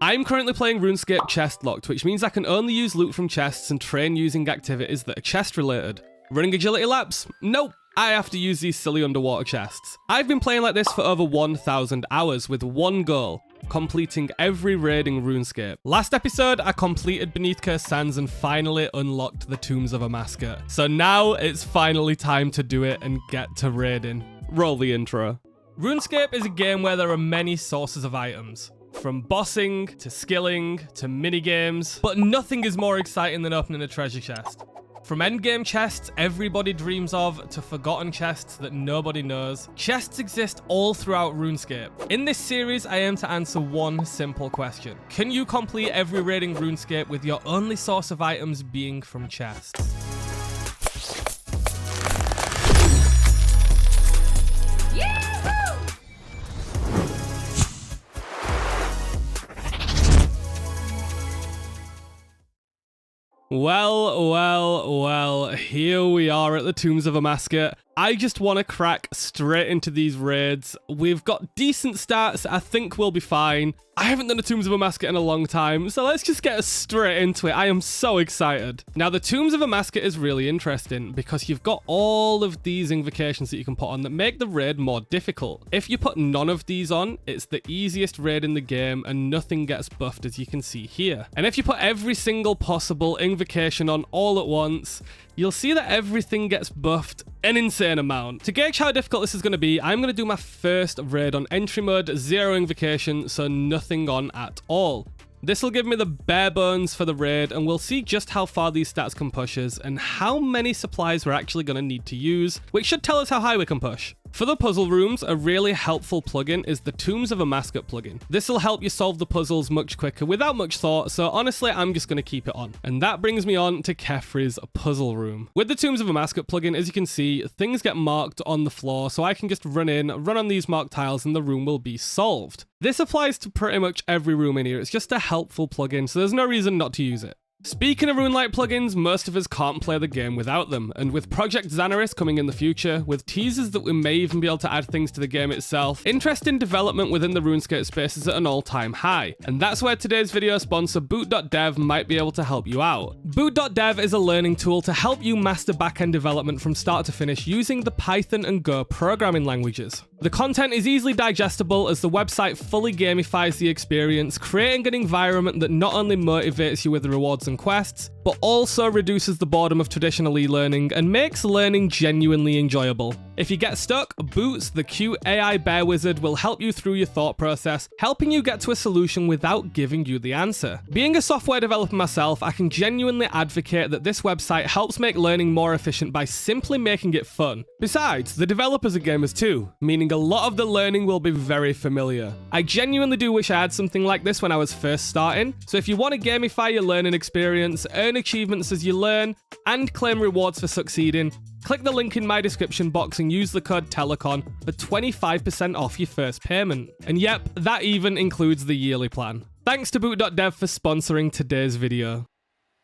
I'm currently playing Runescape Chest Locked, which means I can only use loot from chests and train using activities that are chest related. Running agility laps? Nope. I have to use these silly underwater chests. I've been playing like this for over 1,000 hours with one goal: completing every raid in RuneScape. Last episode, I completed Beneath Cursed Sands and finally unlocked the Tombs of Amascut. So now it's finally time to do it and get to raiding. Roll the intro. RuneScape is a game where there are many sources of items. From bossing, to skilling, to minigames, but nothing is more exciting than opening a treasure chest. From endgame chests everybody dreams of, to forgotten chests that nobody knows, chests exist all throughout RuneScape. In this series, I aim to answer one simple question. Can you complete every raid in RuneScape with your only source of items being from chests? Well, here we are at the Tombs of Amascut. I just want to crack straight into these raids. We've got decent stats, I think we'll be fine. I haven't done a Tombs of Amascut in a long time, so let's just get straight into it. I am so excited. Now, the Tombs of Amascut is really interesting because you've got all of these invocations that you can put on that make the raid more difficult. If you put none of these on, it's the easiest raid in the game and nothing gets buffed, as you can see here. And if you put every single possible invocation on all at once, you'll see that everything gets buffed an insane amount. To gauge how difficult this is going to be, I'm going to do my first raid on entry mode, 0 invocation, so nothing on at all. This will give me the bare bones for the raid, and we'll see just how far these stats can push us and how many supplies we're actually going to need to use, which should tell us how high we can push. For the puzzle rooms, a really helpful plugin is the Tombs of Amascut plugin. This will help you solve the puzzles much quicker without much thought, so honestly, I'm just going to keep it on. And that brings me on to Kefri's puzzle room. With the Tombs of Amascut plugin, as you can see, things get marked on the floor, so I can just run on these marked tiles, and the room will be solved. This applies to pretty much every room in here. It's just a helpful plugin, so there's no reason not to use it. Speaking of RuneLite plugins, most of us can't play the game without them, and with Project Xanaris coming in the future, with teasers that we may even be able to add things to the game itself, interest in development within the RuneScape space is at an all-time high, and that's where today's video sponsor Boot.dev might be able to help you out. Boot.dev is a learning tool to help you master backend development from start to finish using the Python and Go programming languages. The content is easily digestible as the website fully gamifies the experience, creating an environment that not only motivates you with the rewards and quests, but also reduces the boredom of traditional e-learning and makes learning genuinely enjoyable. If you get stuck, Boots, the cute AI bear wizard, will help you through your thought process, helping you get to a solution without giving you the answer. Being a software developer myself, I can genuinely advocate that this website helps make learning more efficient by simply making it fun. Besides, the developers are gamers too, meaning a lot of the learning will be very familiar. I genuinely do wish I had something like this when I was first starting, so if you want to gamify your learning experience, earn achievements as you learn, and claim rewards for succeeding, click the link in my description box and use the code Tellacon for 25% off your first payment. And yep, that even includes the yearly plan. Thanks to Boot.dev for sponsoring today's video.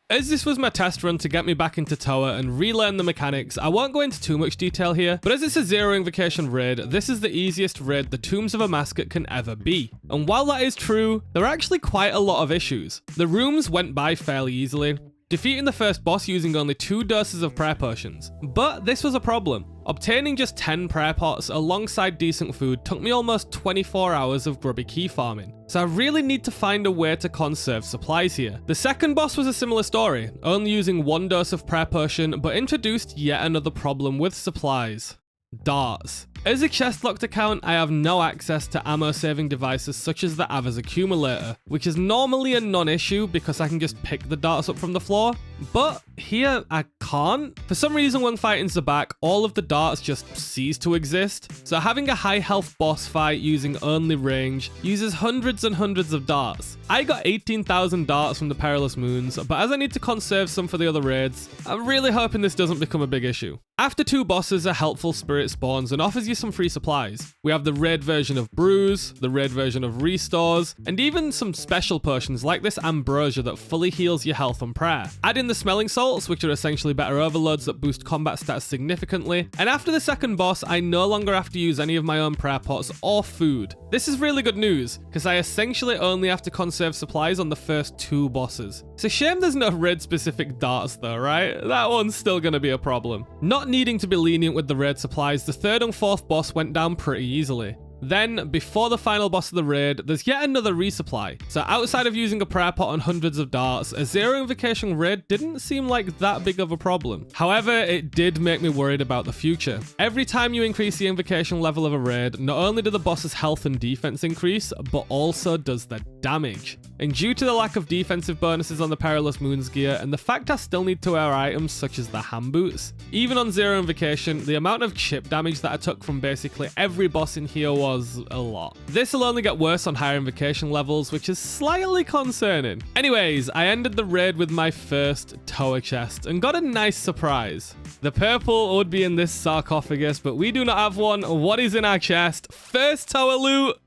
As this was my test run to get me back into Tower and relearn the mechanics, I won't go into too much detail here, but as it's a 0 invocation raid, this is the easiest raid the Tombs of Amascut can ever be. And while that is true, there are actually quite a lot of issues. The rooms went by fairly easily, defeating the first boss using only 2 doses of prayer potions. But this was a problem. Obtaining just 10 prayer pots alongside decent food took me almost 24 hours of grubby key farming. So I really need to find a way to conserve supplies here. The second boss was a similar story, only using 1 dose of prayer potion, but introduced yet another problem with supplies: darts. As a chest locked account, I have no access to ammo saving devices such as the Ava's accumulator, which is normally a non-issue because I can just pick the darts up from the floor, but here I can't. For some reason when fighting Zabak, all of the darts just cease to exist, so having a high health boss fight using only range uses hundreds and hundreds of darts. I got 18,000 darts from the Perilous Moons, but as I need to conserve some for the other raids, I'm really hoping this doesn't become a big issue. After 2 bosses, a helpful spirit spawns and offers you some free supplies. We have the raid version of brews, the raid version of restores, and even some special potions like this ambrosia that fully heals your health on prayer. Add in the smelling salts, which are essentially better overloads that boost combat stats significantly. And after the second boss, I no longer have to use any of my own prayer pots or food. This is really good news, because I essentially only have to conserve supplies on the first 2 bosses. It's a shame there's no raid specific darts though, right? That one's still gonna be a problem. Not needing to be lenient with the raid supplies, the 3rd and 4th boss went down pretty easily. Then, before the final boss of the raid, there's yet another resupply. So outside of using a prayer pot and hundreds of darts, a 0 invocation raid didn't seem like that big of a problem. However, it did make me worried about the future. Every time you increase the invocation level of a raid, not only do the boss's health and defense increase, but also does their damage. And due to the lack of defensive bonuses on the Perilous Moons gear, and the fact I still need to wear items such as the hand boots, even on 0 invocation, the amount of chip damage that I took from basically every boss in here was a lot. This will only get worse on higher invocation levels, which is slightly concerning. Anyways, I ended the raid with my first tower chest and got a nice surprise. The purple would be in this sarcophagus, but we do not have one. What is in our chest? First tower loot.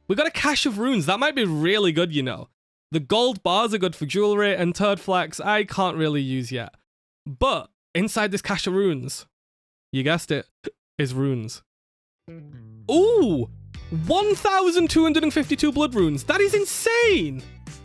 We got a cache of runes. That might be really good, you know. The gold bars are good for jewelry, and toad flax I can't really use yet. But inside this cache of runes, you guessed it, is runes. Ooh, 1,252 blood runes. That is insane.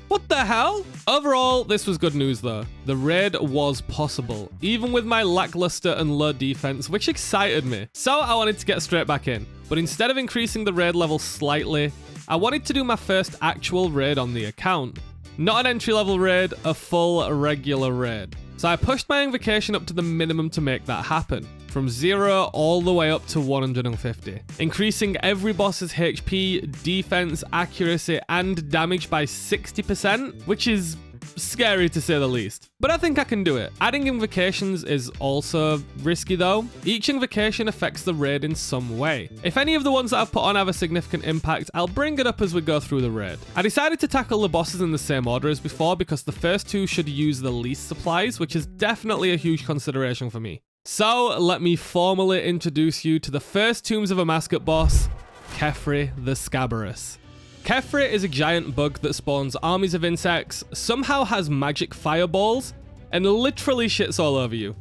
What the hell? Overall, this was good news though. The raid was possible, even with my lackluster and low defense, which excited me. So I wanted to get straight back in. But instead of increasing the raid level slightly, I wanted to do my first actual raid on the account. Not an entry level raid, a full regular raid. So I pushed my invocation up to the minimum to make that happen, from 0 all the way up to 150, increasing every boss's HP, defense, accuracy, and damage by 60%, which is scary to say the least. But I think I can do it. Adding invocations is also risky though. Each invocation affects the raid in some way. If any of the ones that I've put on have a significant impact, I'll bring it up as we go through the raid. I decided to tackle the bosses in the same order as before because the first 2 should use the least supplies, which is definitely a huge consideration for me. So let me formally introduce you to the first Tombs of Amascut boss, Kefri the Scabarous. Kefri is a giant bug that spawns armies of insects, somehow has magic fireballs, and literally shits all over you.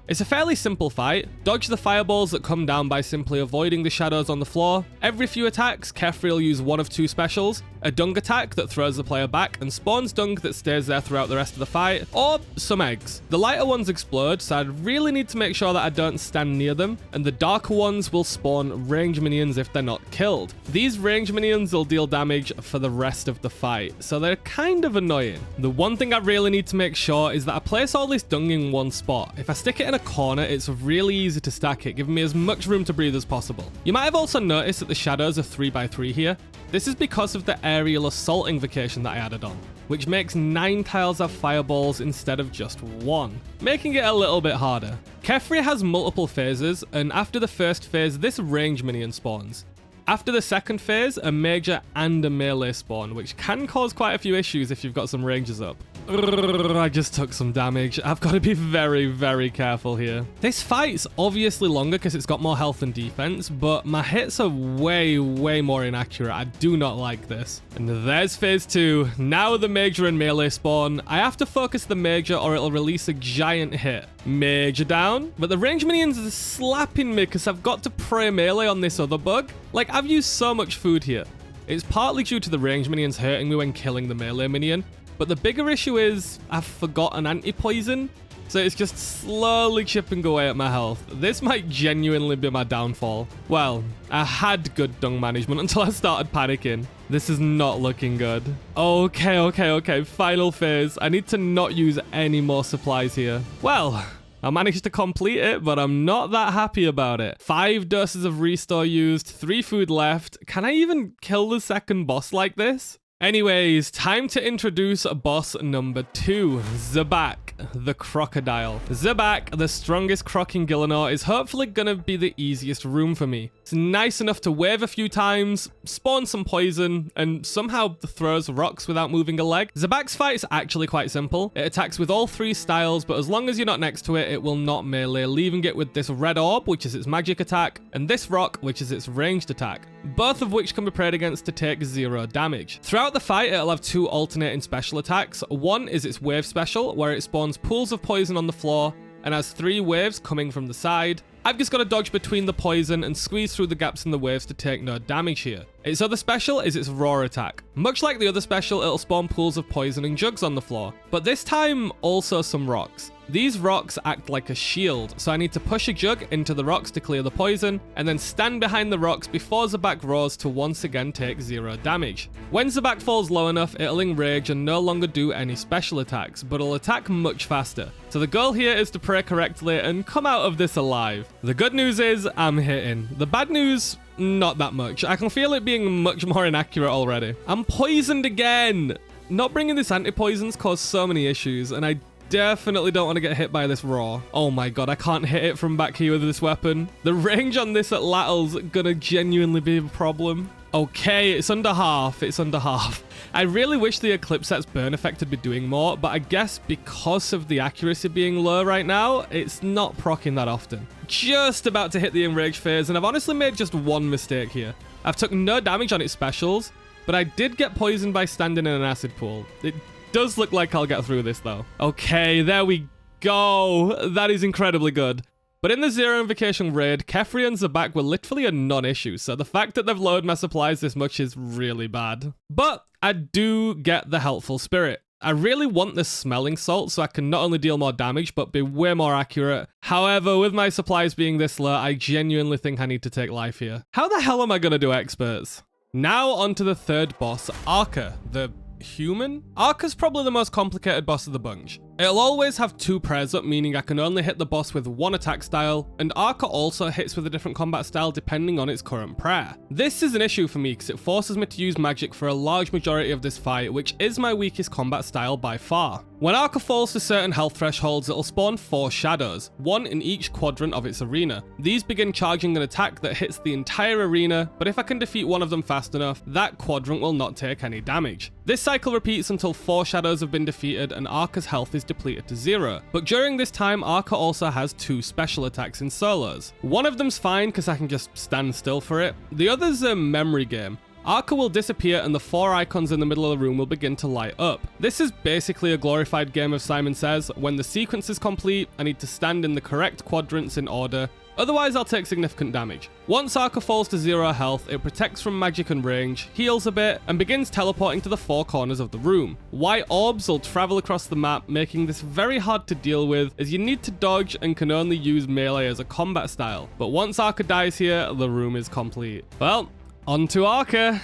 It's a fairly simple fight. Dodge the fireballs that come down by simply avoiding the shadows on the floor. Every few attacks, Kefri will use one of 2 specials. A dung attack that throws the player back and spawns dung that stays there throughout the rest of the fight, or some eggs. The lighter ones explode, so I'd really need to make sure that I don't stand near them, and the darker ones will spawn range minions if they're not killed. These range minions will deal damage for the rest of the fight, so they're kind of annoying. The one thing I really need to make sure is that I place all this dung in one spot. If I stick it in a corner, it's really easy to stack it, giving me as much room to breathe as possible. You might have also noticed that the shadows are 3x3 here. This is because of the aerial assault invocation that I added on, which makes 9 tiles have fireballs instead of just 1, making it a little bit harder. Kefri has multiple phases, and after the first phase, this range minion spawns. After the second phase, a major and a melee spawn, which can cause quite a few issues if you've got some ranges up. I just took some damage. I've got to be very, very careful here. This fight's obviously longer because it's got more health and defense, but my hits are way, way more inaccurate. I do not like this. And there's phase 2. Now the major and melee spawn. I have to focus the major or it'll release a giant hit. Major down, but the range minions are slapping me because I've got to pray melee on this other bug. Like, I've used so much food here. It's partly due to the range minions hurting me when killing the melee minion, but the bigger issue is I've forgotten anti-poison, so it's just slowly chipping away at my health. This might genuinely be my downfall. Well, I had good dung management until I started panicking. This is not looking good. Okay. Final phase. I need to not use any more supplies here. Well, I managed to complete it, but I'm not that happy about it. 5 doses of restore used, 3 food left. Can I even kill the second boss like this? Anyways, time to introduce boss number 2, Zabak. the crocodile. Zabak, the strongest croc in Gielinor, is hopefully gonna be the easiest room for me. It's nice enough to wave a few times, spawn some poison, and somehow throws rocks without moving a leg. Zabak's fight is actually quite simple. It attacks with all 3 styles, but as long as you're not next to it, it will not melee, leaving it with this red orb, which is its magic attack, and this rock, which is its ranged attack, both of which can be prayed against to take 0 damage. Throughout the fight, it'll have 2 alternating special attacks. One is its wave special, where it spawns pools of poison on the floor, and has 3 waves coming from the side. I've just got to dodge between the poison and squeeze through the gaps in the waves to take no damage here. Its other special is its roar attack. Much like the other special, it'll spawn pools of poison and jugs on the floor, but this time also some rocks. These rocks act like a shield, so I need to push a jug into the rocks to clear the poison, and then stand behind the rocks before Zabak roars to once again take 0 damage. When Zabak falls low enough, it'll enrage and no longer do any special attacks, but it'll attack much faster. So the goal here is to pray correctly and come out of this alive. The good news is I'm hitting. The bad news, not that much. I can feel it being much more inaccurate already. I'm poisoned again. Not bringing this anti-poison's caused so many issues, and I definitely don't want to get hit by this roar. Oh my god, I can't hit it from back here with this weapon. The range on this at Lattle's gonna genuinely be a problem. Okay, it's under half. It's under half. I really wish the Eclipse set's burn effect would be doing more, but I guess because of the accuracy being low right now, it's not proccing that often. Just about to hit the enrage phase, and I've honestly made just one mistake here. I've took no damage on its specials, but I did get poisoned by standing in an acid pool. It does look like I'll get through this though. Okay, there we go. That is incredibly good. But in the Zero Invocation raid, Kefri and Zabak were literally a non-issue, so the fact that they've lowered my supplies this much is really bad. But I do get the helpful spirit. I really want this smelling salt so I can not only deal more damage, but be way more accurate. However, with my supplies being this low, I genuinely think I need to take life here. How the hell am I going to do experts? Now onto the third boss, Arca, the human? Arca's probably the most complicated boss of the bunch. It'll always have 2 prayers up, meaning I can only hit the boss with 1 attack style, and Arca also hits with a different combat style depending on its current prayer. This is an issue for me because it forces me to use magic for a large majority of this fight, which is my weakest combat style by far. When Arca falls to certain health thresholds, it'll spawn 4 shadows, 1 in each quadrant of its arena. These begin charging an attack that hits the entire arena, but if I can defeat one of them fast enough, that quadrant will not take any damage. This cycle repeats until 4 shadows have been defeated and Arca's health is depleted to 0. But during this time, Arca also has 2 special attacks in solos. One of them's fine because I can just stand still for it. The other's a memory game. Arca will disappear and the 4 icons in the middle of the room will begin to light up. This is basically a glorified game of Simon Says. When the sequence is complete, I need to stand in the correct quadrants in order. Otherwise, I'll take significant damage. Once Arca falls to 0 health, it protects from magic and range, heals a bit, and begins teleporting to the 4 corners of the room. White orbs will travel across the map, making this very hard to deal with, as you need to dodge and can only use melee as a combat style. But once Arca dies here, the room is complete. Well, on to Arca.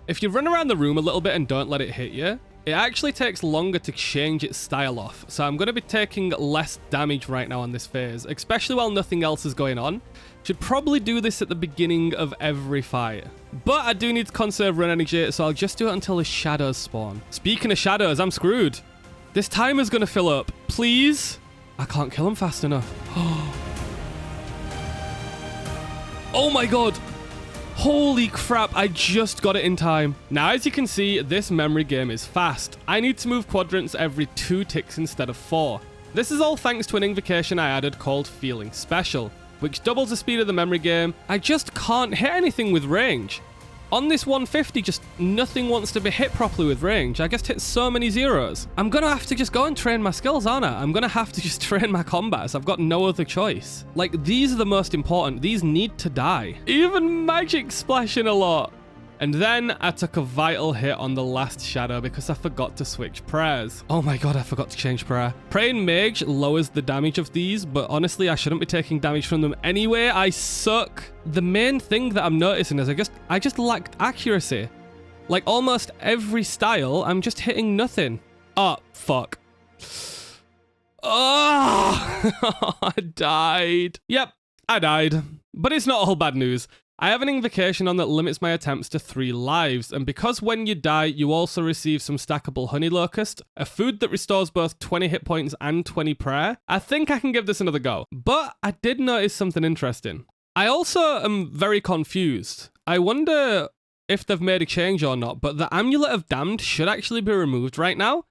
If you run around the room a little bit and don't let it hit you, it actually takes longer to change its style off, so I'm going to be taking less damage right now on this phase, especially while nothing else is going on. Should probably do this at the beginning of every fight. But I do need to conserve run energy, so I'll just do it until the shadows spawn. Speaking of shadows, I'm screwed. This timer's going to fill up. Please? I can't kill him fast enough. Oh my god. Holy crap, I just got it in time. Now, as you can see, this memory game is fast. I need to move quadrants every 2 ticks instead of 4. This is all thanks to an invocation I added called Feeling Special, which doubles the speed of the memory game. I just can't hit anything with range. On this 150, just nothing wants to be hit properly with range. I just hit so many zeros. I'm gonna have to just go and train my skills, aren't I? I'm gonna have to just train my combats. I've got no other choice. Like, these are the most important. These need to die. Even magic splashing a lot. And then I took a vital hit on the last shadow because I forgot to switch prayers. Oh my god, I forgot to change prayer. Praying Mage lowers the damage of these, but honestly, I shouldn't be taking damage from them anyway. I suck. The main thing that I'm noticing is I just lacked accuracy. Like, almost every style, I'm just hitting nothing. Oh, fuck. Oh, I died. Yep, I died. But it's not all bad news. I have an invocation on that limits my attempts to 3 lives, and because when you die, you also receive some stackable honey locust, a food that restores both 20 hit points and 20 prayer, I think I can give this another go. But I did notice something interesting. I also am very confused. I wonder if they've made a change or not, but the Amulet of Damned should actually be removed right now.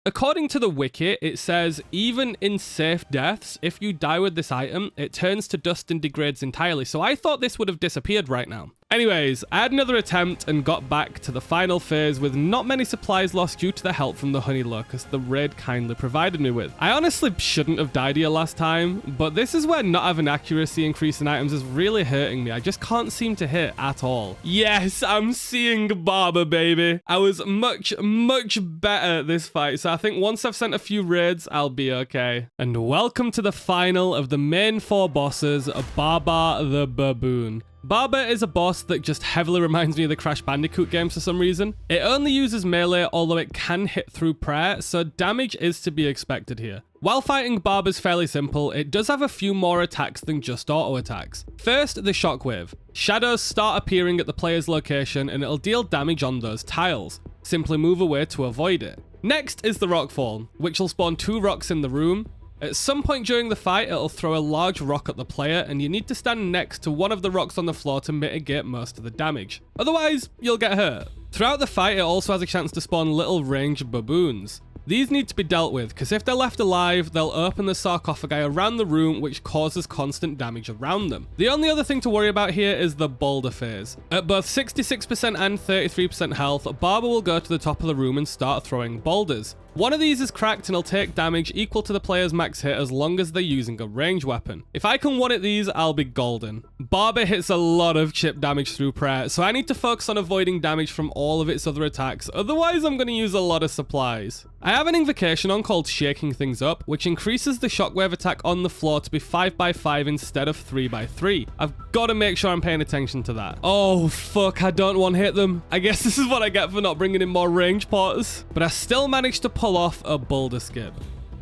According to the wiki, it says, even in safe deaths, if you die with this item, it turns to dust and degrades entirely. So I thought this would have disappeared right now. Anyways, I had another attempt and got back to the final phase with not many supplies lost due to the help from the honey locust the raid kindly provided me with. I honestly shouldn't have died here last time, but this is where not having accuracy increase in items is really hurting me. I just can't seem to hit at all. Yes, I'm seeing Barber, baby. I was much better at this fight, so I think once I've sent a few raids, I'll be okay. And welcome to the final of the main 4 bosses, Barber the Baboon. Barber is a boss that just heavily reminds me of the Crash Bandicoot games for some reason. It only uses melee, although it can hit through prayer, so damage is to be expected here. While fighting Barber's fairly simple, it does have a few more attacks than just auto attacks. First, the shockwave. Shadows start appearing at the player's location and it'll deal damage on those tiles. Simply move away to avoid it. Next is the rockfall, which will spawn 2 rocks in the room. At some point during the fight, it'll throw a large rock at the player, and you need to stand next to one of the rocks on the floor to mitigate most of the damage. Otherwise, you'll get hurt. Throughout the fight, it also has a chance to spawn little ranged baboons. These need to be dealt with, because if they're left alive, they'll open the sarcophagi around the room, which causes constant damage around them. The only other thing to worry about here is the boulder phase. At both 66% and 33% health, Barber will go to the top of the room and start throwing boulders. One of these is cracked and it'll take damage equal to the player's max hit as long as they're using a range weapon. If I can one-hit these, I'll be golden. Barber hits a lot of chip damage through prayer, so I need to focus on avoiding damage from all of its other attacks, otherwise I'm going to use a lot of supplies. I have an invocation on called Shaking Things Up, which increases the shockwave attack on the floor to be 5x5 instead of 3x3. I've got to make sure I'm paying attention to that. Oh fuck, I don't one-hit them. I guess this is what I get for not bringing in more range potters. But I still managed to pull off a boulder skip.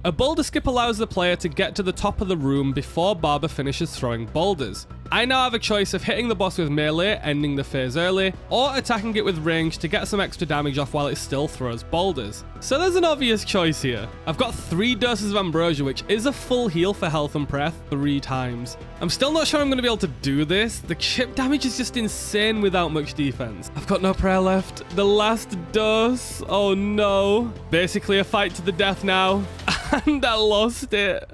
A boulder skip allows the player to get to the top of the room before Barber finishes throwing boulders. I now have a choice of hitting the boss with melee, ending the phase early, or attacking it with range to get some extra damage off while it still throws boulders. So there's an obvious choice here. I've got 3 doses of ambrosia, which is a full heal for health and prayer 3 times. I'm still not sure I'm going to be able to do this. The chip damage is just insane without much defense. I've got no prayer left. The last dose. Oh no. Basically a fight to the death now. And I lost it.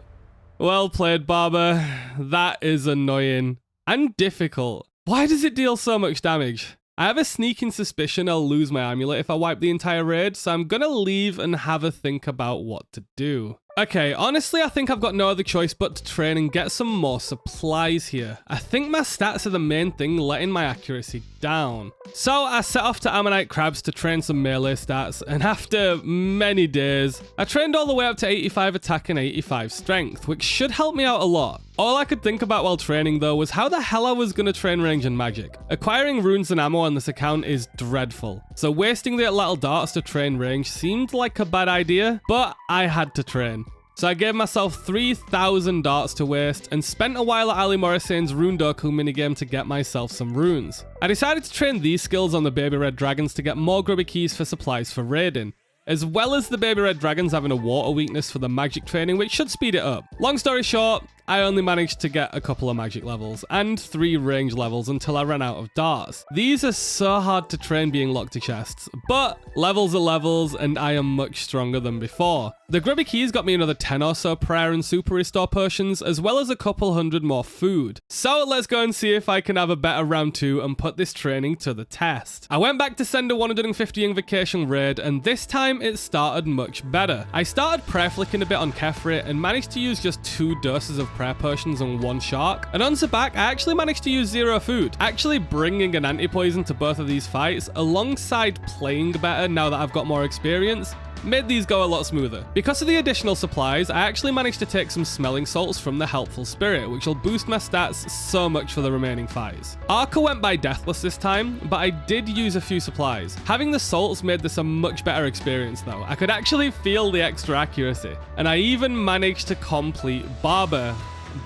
Well played, Barber. That is annoying. And difficult. Why does it deal so much damage? I have a sneaking suspicion I'll lose my amulet if I wipe the entire raid, so I'm gonna leave and have a think about what to do. Okay, honestly, I think I've got no other choice but to train and get some more supplies here. I think my stats are the main thing letting my accuracy down. So I set off to Ammonite Crabs to train some melee stats, and after many days, I trained all the way up to 85 attack and 85 strength, which should help me out a lot. All I could think about while training though was how the hell I was going to train range and magic. Acquiring runes and ammo on this account is dreadful, so wasting the atlatl darts to train range seemed like a bad idea, but I had to train. So I gave myself 3,000 darts to waste and spent a while at Ali Morrison's Rune Doku minigame to get myself some runes. I decided to train these skills on the baby red dragons to get more grubby keys for supplies for raiding, as well as the baby red dragons having a water weakness for the magic training, which should speed it up. Long story short, I only managed to get a couple of magic levels and 3 range levels until I ran out of darts. These are so hard to train being locked to chests, but levels are levels and I am much stronger than before. The grubby keys got me another 10 or so prayer and super restore potions, as well as a couple hundred more food. So let's go and see if I can have a better round 2 and put this training to the test. I went back to send a 150 invocation raid, and this time it started much better. I started prayer flicking a bit on Kefri and managed to use just 2 doses of prayer potions and 1 shark. And on Zabak, I actually managed to use 0 food, actually bringing an anti-poison to both of these fights, alongside playing better now that I've got more experience, made these go a lot smoother. Because of the additional supplies, I actually managed to take some smelling salts from the helpful spirit, which will boost my stats so much for the remaining fights. Arca went by deathless this time, but I did use a few supplies. Having the salts made this a much better experience though. I could actually feel the extra accuracy, and I even managed to complete Barber.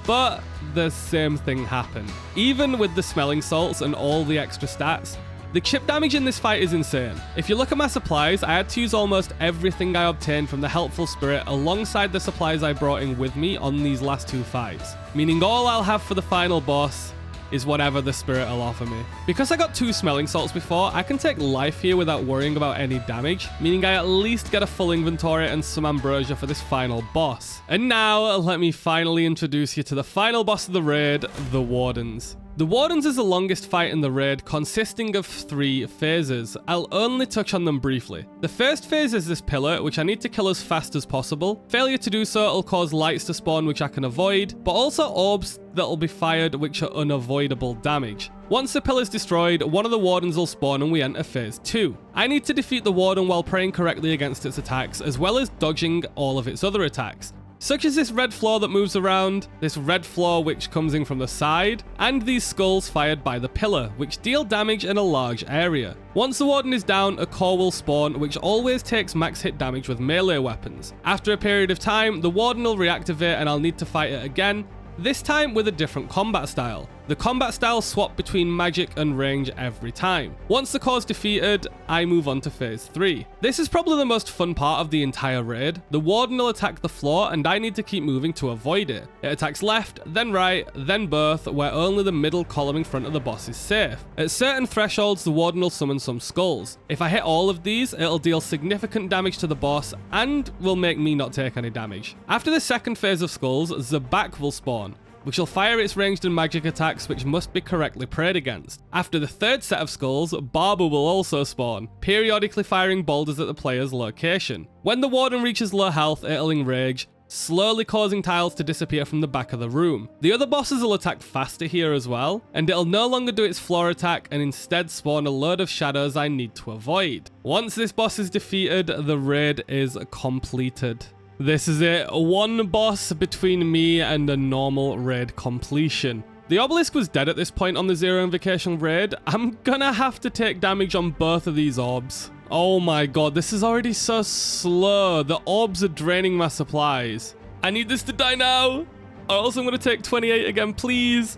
But the same thing happen. Even with the smelling salts and all the extra stats, the chip damage in this fight is insane. If you look at my supplies, I had to use almost everything I obtained from the Helpful Spirit alongside the supplies I brought in with me on these last 2 fights. Meaning all I'll have for the final boss is whatever the spirit will offer me. Because I got 2 smelling salts before, I can take life here without worrying about any damage, meaning I at least get a full inventory and some ambrosia for this final boss. And now, let me finally introduce you to the final boss of the raid, the Wardens. The Wardens is the longest fight in the raid, consisting of 3 phases. I'll only touch on them briefly. The first phase is this pillar, which I need to kill as fast as possible. Failure to do so will cause lights to spawn, which I can avoid, but also orbs that'll be fired, which are unavoidable damage. Once the pillar is destroyed, one of the Wardens will spawn and we enter phase 2. I need to defeat the Warden while praying correctly against its attacks, as well as dodging all of its other attacks, such as this red floor that moves around, this red floor which comes in from the side, and these skulls fired by the pillar, which deal damage in a large area. Once the Warden is down, a core will spawn, which always takes max hit damage with melee weapons. After a period of time, the Warden will reactivate and I'll need to fight it again, this time with a different combat style. The combat styles swap between magic and range every time. Once the core's defeated, I move on to phase 3. This is probably the most fun part of the entire raid. The Warden will attack the floor and I need to keep moving to avoid it. It attacks left, then right, then both, where only the middle column in front of the boss is safe. At certain thresholds, the Warden will summon some skulls. If I hit all of these, it'll deal significant damage to the boss and will make me not take any damage. After the second phase of skulls, Zabak will spawn, which will fire its ranged and magic attacks, which must be correctly prayed against. After the third set of skulls, Barber will also spawn, periodically firing boulders at the player's location. When the Warden reaches low health, it'll enrage, slowly causing tiles to disappear from the back of the room. The other bosses will attack faster here as well, and it'll no longer do its floor attack and instead spawn a load of shadows I need to avoid. Once this boss is defeated, the raid is completed. This is it, one boss between me and a normal raid completion. The obelisk was dead at this point on the Zero Invocation raid. I'm gonna have to take damage on both of these orbs. Oh my god, this is already so slow. The orbs are draining my supplies. I need this to die now, or else I'm gonna take 28 again, please.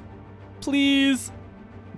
Please.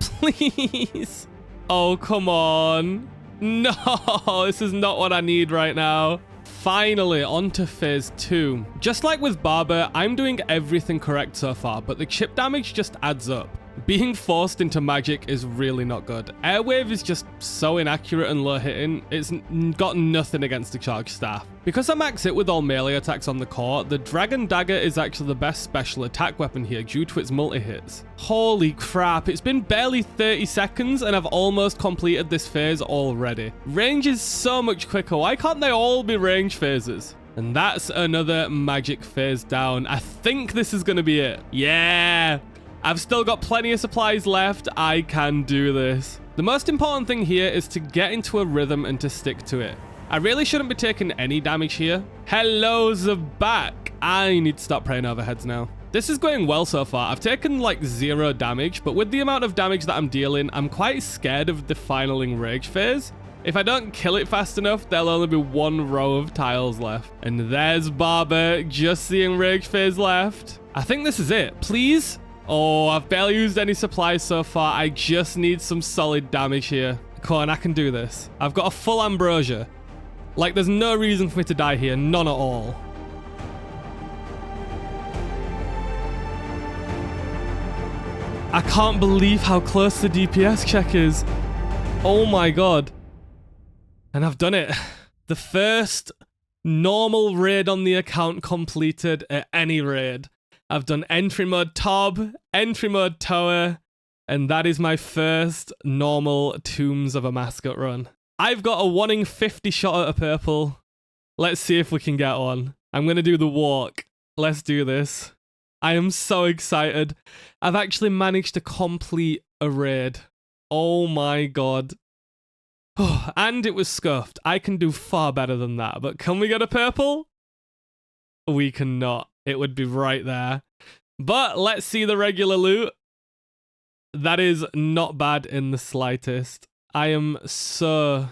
Please. Oh, come on. No, this is not what I need right now. Finally, on to phase 2. Just like with Barber, I'm doing everything correct so far, but the chip damage just adds up. Being forced into magic is really not good. Airwave is just so inaccurate and low hitting, it's got nothing against the charge staff. Because I max it with all melee attacks on the core, the Dragon Dagger is actually the best special attack weapon here due to its multi-hits. Holy crap, it's been barely 30 seconds and I've almost completed this phase already. Range is so much quicker, why can't they all be range phases? And that's another magic phase down. I think this is going to be it. Yeah! I've still got plenty of supplies left. I can do this. The most important thing here is to get into a rhythm and to stick to it. I really shouldn't be taking any damage here. Hello, Zabak. I need to stop praying overheads now. This is going well so far. I've taken like 0 damage, but with the amount of damage that I'm dealing, I'm quite scared of the final enrage phase. If I don't kill it fast enough, there'll only be 1 row of tiles left. And there's Barber, just the enrage phase left. I think this is it. Please? Oh, I've barely used any supplies so far. I just need some solid damage here. Come on, I can do this. I've got a full ambrosia. Like, there's no reason for me to die here. None at all. I can't believe how close the DPS check is. Oh my god. And I've done it. The first normal raid on the account completed at any raid. I've done entry mode Tob, entry mode Tower, and that is my first normal Tombs of Amascut run. I've got a 1 in 50 shot at a purple. Let's see if we can get one. I'm going to do the walk. Let's do this. I am so excited. I've actually managed to complete a raid. Oh my god. And it was scuffed. I can do far better than that, but can we get a purple? We cannot. It would be right there. But let's see the regular loot. That is not bad in the slightest. I am so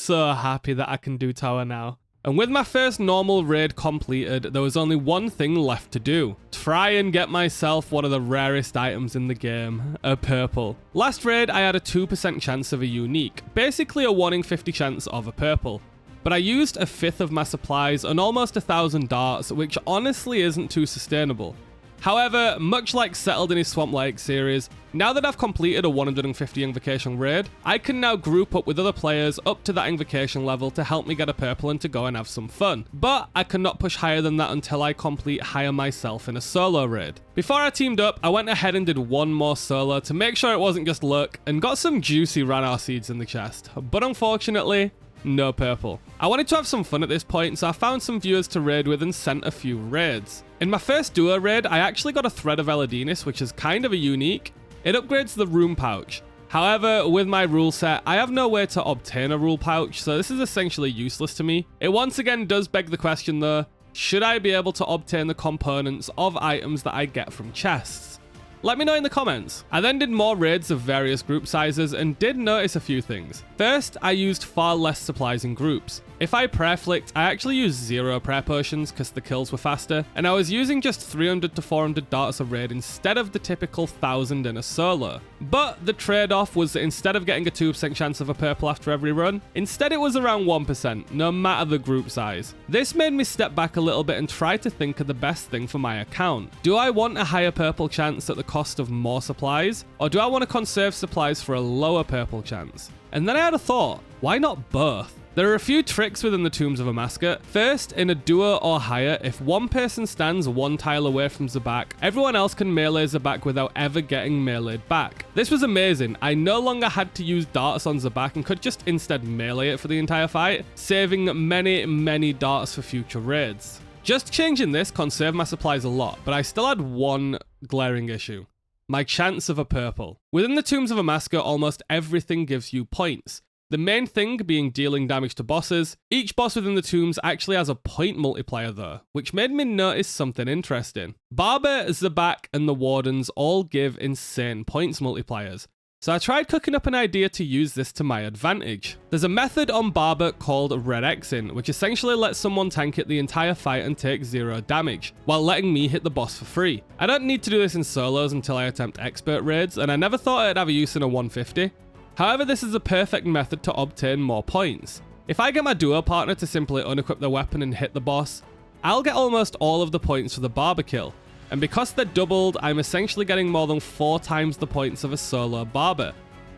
happy that I can do tower now. And with my first normal raid completed, there was only one thing left to do. Try and get myself one of the rarest items in the game, a purple. Last raid, I had a 2% chance of a unique, basically a 1 in 50 chance of a purple. But I used a fifth of my supplies and almost 1,000 darts, which honestly isn't too sustainable. However, much like Settled in his Swamp Lake series, now that I've completed a 150 invocation raid, I can now group up with other players up to that invocation level to help me get a purple and to go and have some fun. But I cannot push higher than that until I complete higher myself in a solo raid. Before I teamed up, I went ahead and did one more solo to make sure it wasn't just luck, and got some juicy Ranar seeds in the chest. But unfortunately, no purple. I wanted to have some fun at this point, so I found some viewers to raid with and sent a few raids. In my first duo raid, I actually got a Thread of Eladinis, which is kind of a unique. It upgrades the rune pouch. However, with my rule set, I have no way to obtain a rule pouch, so this is essentially useless to me. It once again does beg the question though, should I be able to obtain the components of items that I get from chests? Let me know in the comments. I then did more raids of various group sizes and did notice a few things. First, I used far less supplies in groups. If I prayer flicked, I actually used 0 prayer potions because the kills were faster, and I was using just 300 to 400 darts a raid instead of the typical 1,000 in a solo. But the trade-off was that instead of getting a 2% chance of a purple after every run, instead it was around 1%, no matter the group size. This made me step back a little bit and try to think of the best thing for my account. Do I want a higher purple chance at the cost of more supplies, or do I want to conserve supplies for a lower purple chance? And then I had a thought, why not both? There are a few tricks within the Tombs of Amascut. First, in a duo or higher, if one person stands one tile away from Zabak, everyone else can melee Zabak without ever getting meleeed back. This was amazing. I no longer had to use darts on Zabak and could just instead melee it for the entire fight, saving many darts for future raids. Just changing this conserved my supplies a lot, but I still had one glaring issue. My chance of a purple. Within the Tombs of Amascut, almost everything gives you points. The main thing being dealing damage to bosses. Each boss within the tombs actually has a point multiplier though, which made me notice something interesting. Barber, Zabak, and the Wardens all give insane points multipliers. So I tried cooking up an idea to use this to my advantage. There's a method on Barber called Red Xing, which essentially lets someone tank it the entire fight and take 0 damage, while letting me hit the boss for free. I don't need to do this in solos until I attempt expert raids, and I never thought I'd have a use in a 150. However, this is a perfect method to obtain more points. If I get my duo partner to simply unequip their weapon and hit the boss, I'll get almost all of the points for the Barber kill. And because they're doubled, I'm essentially getting more than 4 times the points of a solo Barber.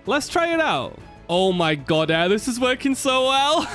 Let's try it out. Oh my god, this is working so well.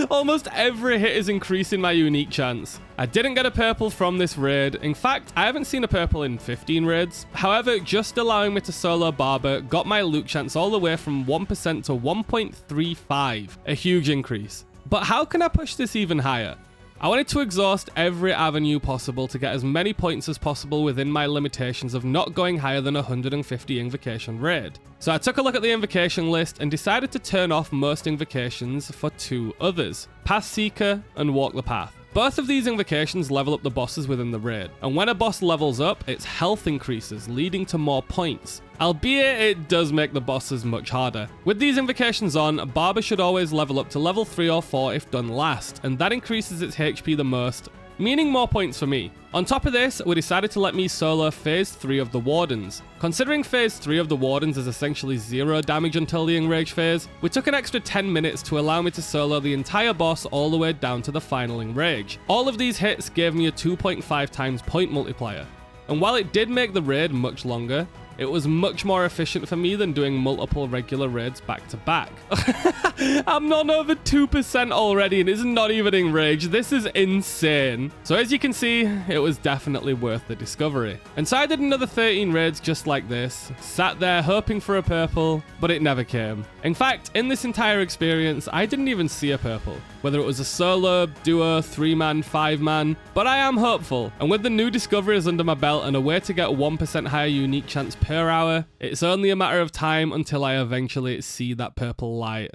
Almost every hit is increasing my unique chance. I didn't get a purple from this raid. In fact, I haven't seen a purple in 15 raids. However, just allowing me to solo Barber got my loot chance all the way from 1% to 1.35, a huge increase. But how can I push this even higher? I wanted to exhaust every avenue possible to get as many points as possible within my limitations of not going higher than 150 invocation raid. So I took a look at the invocation list and decided to turn off most invocations for 2 others, Path Seeker and Walk the Path. Both of these invocations level up the bosses within the raid, and when a boss levels up, its health increases, leading to more points. Albeit it does make the bosses much harder. With these invocations on, Barber should always level up to level 3 or 4 if done last, and that increases its HP the most, meaning more points for me. On top of this, we decided to let me solo Phase 3 of the Wardens. Considering Phase 3 of the Wardens is essentially 0 damage until the Enrage phase, we took an extra 10 minutes to allow me to solo the entire boss all the way down to the final Enrage. All of these hits gave me a 2.5 times point multiplier. And while it did make the raid much longer, it was much more efficient for me than doing multiple regular raids back to back. I'm on over 2% already and it's not even Enraged. This is insane. So as you can see, it was definitely worth the discovery. And so I did another 13 raids just like this, sat there hoping for a purple, but it never came. In fact, in this entire experience, I didn't even see a purple. Whether it was a solo, duo, 3-man, 5-man, but I am hopeful. And with the new discoveries under my belt and a way to get 1% higher unique chance per hour, it's only a matter of time until I eventually see that purple light.